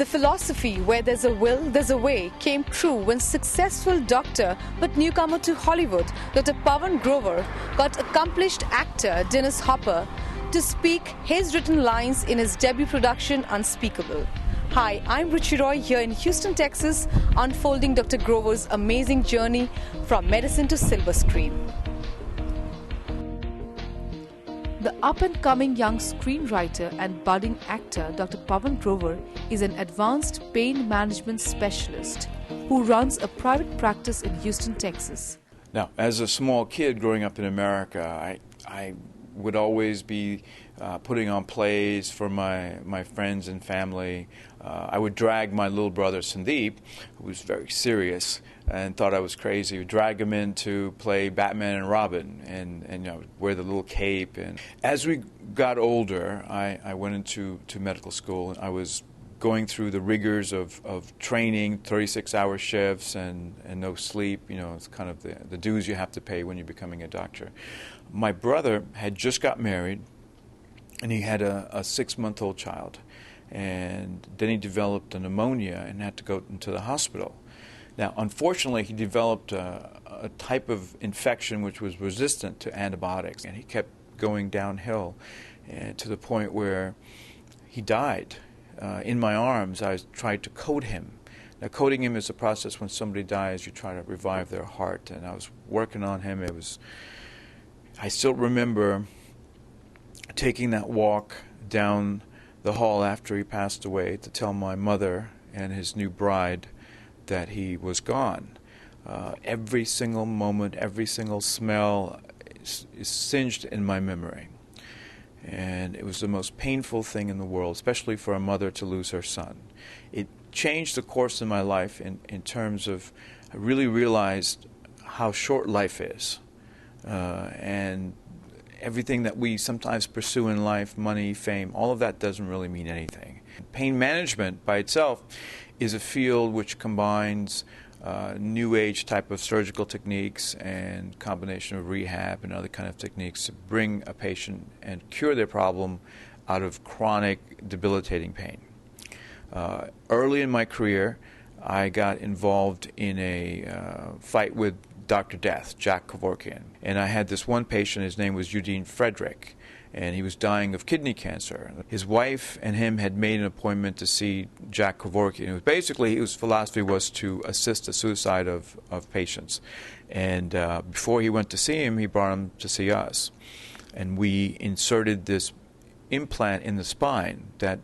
The philosophy where there's a will, there's a way came true when successful doctor but newcomer to Hollywood, Dr. Pavan Grover, got accomplished actor Dennis Hopper to speak his written lines in his debut production Unspeakable. Hi, I'm Ruchi Roy here in Houston, Texas, unfolding Dr. Grover's amazing journey from medicine to silver screen. The up-and-coming young screenwriter and budding actor Dr. Pavan Grover is an advanced pain management specialist who runs a private practice in Houston, Texas. Now, as a small kid growing up in America, I would always be putting on plays for my friends and family. I would drag my little brother Sandeep, who was very serious and thought I was crazy, would drag him in to play Batman and Robin and wear the little cape. And as we got older, I went into medical school, and I was going through the rigors of training, 36-hour shifts and no sleep. It's kind of the dues you have to pay when you're becoming a doctor. My brother had just got married, and he had a 6-month-old child. And then he developed a pneumonia and had to go into the hospital. Now, unfortunately, he developed a type of infection which was resistant to antibiotics, and he kept going downhill to the point where he died. In my arms, I tried to coat him. Now, coating him is a process when somebody dies, you try to revive their heart, and I was working on him. I still remember taking that walk down the hall after he passed away to tell my mother and his new bride that he was gone. Every single moment, every single smell is singed in my memory. And it was the most painful thing in the world, especially for a mother to lose her son. It changed the course of my life in terms of I really realized how short life is. And everything that we sometimes pursue in life, money, fame, all of that doesn't really mean anything. Pain management by itself is a field which combines new age type of surgical techniques and combination of rehab and other kind of techniques to bring a patient and cure their problem out of chronic debilitating pain. Early in my career, I got involved in a fight with Dr. Death, Jack Kevorkian. And I had this one patient, his name was Eugene Frederick, and he was dying of kidney cancer. His wife and him had made an appointment to see Jack Kevorkian. Basically, his philosophy was to assist the suicide of patients. And before he went to see him, he brought him to see us. And we inserted this implant in the spine that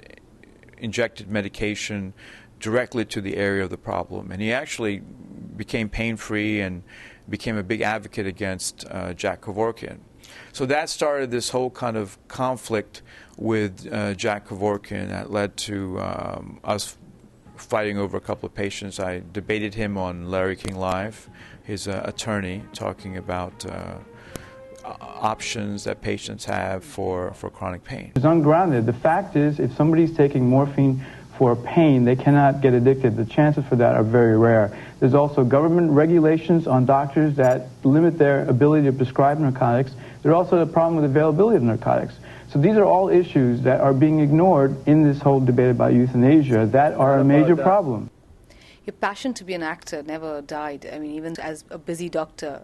injected medication directly to the area of the problem. And he actually became pain-free and became a big advocate against Jack Kevorkian. So that started this whole kind of conflict with Jack Kevorkian that led to us fighting over a couple of patients. I debated him on Larry King Live, his attorney, talking about options that patients have for chronic pain. It's ungrounded. The fact is, if somebody's taking morphine for pain, they cannot get addicted. The chances for that are very rare. There's also government regulations on doctors that limit their ability to prescribe narcotics. There's also a problem with availability of narcotics. So these are all issues that are being ignored in this whole debate about euthanasia that are a major problem. Your passion to be an actor never died. I mean, even as a busy doctor.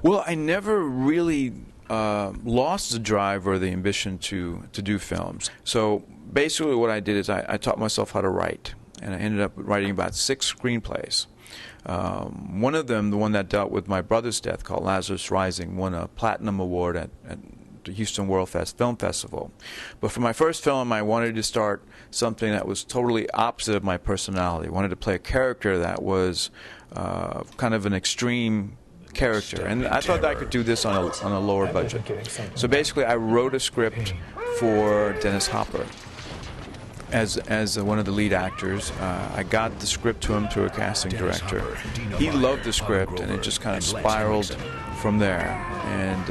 Well, I never really lost the drive or the ambition to do films. So basically what I did is I taught myself how to write, and I ended up writing about 6 screenplays. One of them, the one that dealt with my brother's death, called Lazarus Rising, won a Platinum Award at the Houston World Film Festival. But for my first film, I wanted to start something that was totally opposite of my personality. I wanted to play a character that was kind of an extreme character, and I thought that I could do this on a lower budget. So basically, I wrote a script for Dennis Hopper as one of the lead actors. I got the script to him through a casting director. He loved the script, and it just kind of spiraled from there. And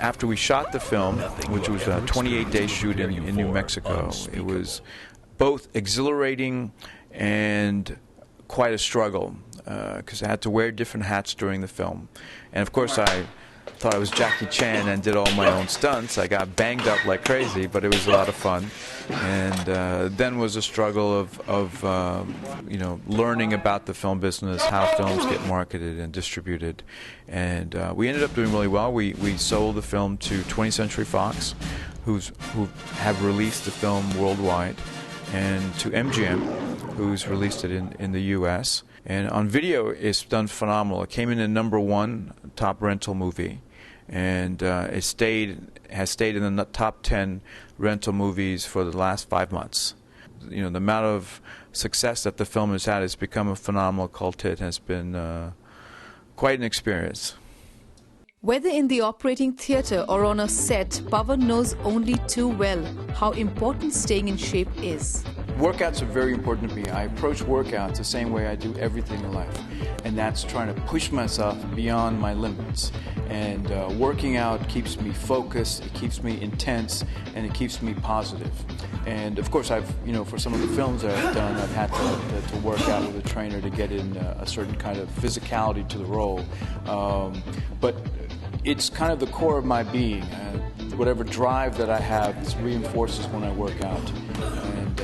after we shot the film, which was a 28-day shoot in New Mexico, it was both exhilarating and quite a struggle. because I had to wear different hats during the film. And of course I thought I was Jackie Chan and did all my own stunts. I got banged up like crazy, but it was a lot of fun. And then was a struggle of learning about the film business, how films get marketed and distributed. And we ended up doing really well. We sold the film to 20th Century Fox, who have released the film worldwide, and to MGM, who's released it in the U.S. And on video, it's done phenomenal. It came in at #1 top rental movie, and it has stayed in the top 10 rental movies for the last 5 months. The amount of success that the film has had has become a phenomenal cult hit. Has been quite an experience. Whether in the operating theatre or on a set, Pavan knows only too well how important staying in shape is. Workouts are very important to me. I approach workouts the same way I do everything in life, and that's trying to push myself beyond my limits. And working out keeps me focused, it keeps me intense, and it keeps me positive. And of course, for some of the films that I've done, I've had to work out with a trainer to get in a certain kind of physicality to the role. But it's kind of the core of my being. Whatever drive that I have, this reinforces when I work out. And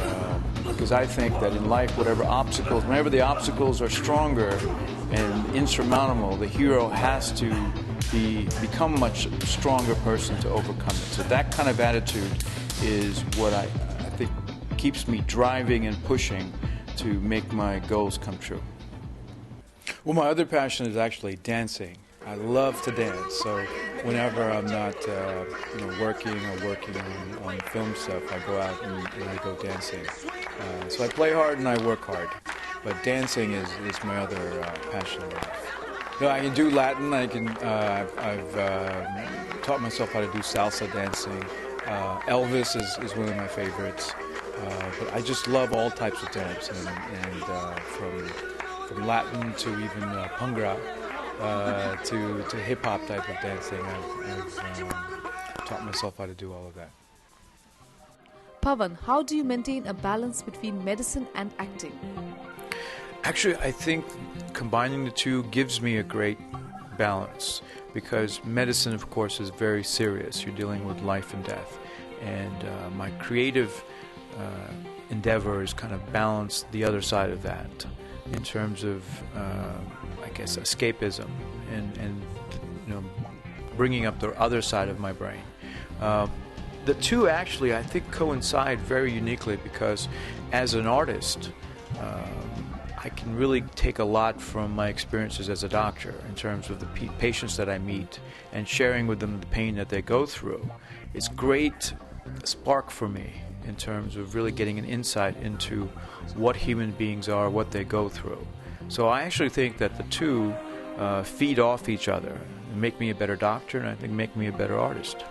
because I think that in life, whenever the obstacles are stronger and insurmountable, the hero has to become a much stronger person to overcome it. So that kind of attitude is what I think keeps me driving and pushing to make my goals come true. Well, my other passion is actually dancing. I love to dance, so whenever I'm not working on film stuff, I go out and I go dancing. So I play hard and I work hard, but dancing is my other passion in life. I can do Latin. I've taught myself how to do salsa dancing. Elvis is one of my favorites, but I just love all types of dance, and from Latin to even Bhangra. To hip-hop type of dancing. I've taught myself how to do all of that. Pavan, how do you maintain a balance between medicine and acting? Actually, I think combining the two gives me a great balance, because medicine, of course, is very serious. You're dealing with life and death. And my creative endeavors kind of balance the other side of that in terms of escapism and bringing up the other side of my brain. The two actually, I think, coincide very uniquely, because as an artist, I can really take a lot from my experiences as a doctor in terms of the patients that I meet and sharing with them the pain that they go through. It's great spark for me in terms of really getting an insight into what human beings are, what they go through. So I actually think that the two feed off each other and make me a better doctor, and I think make me a better artist.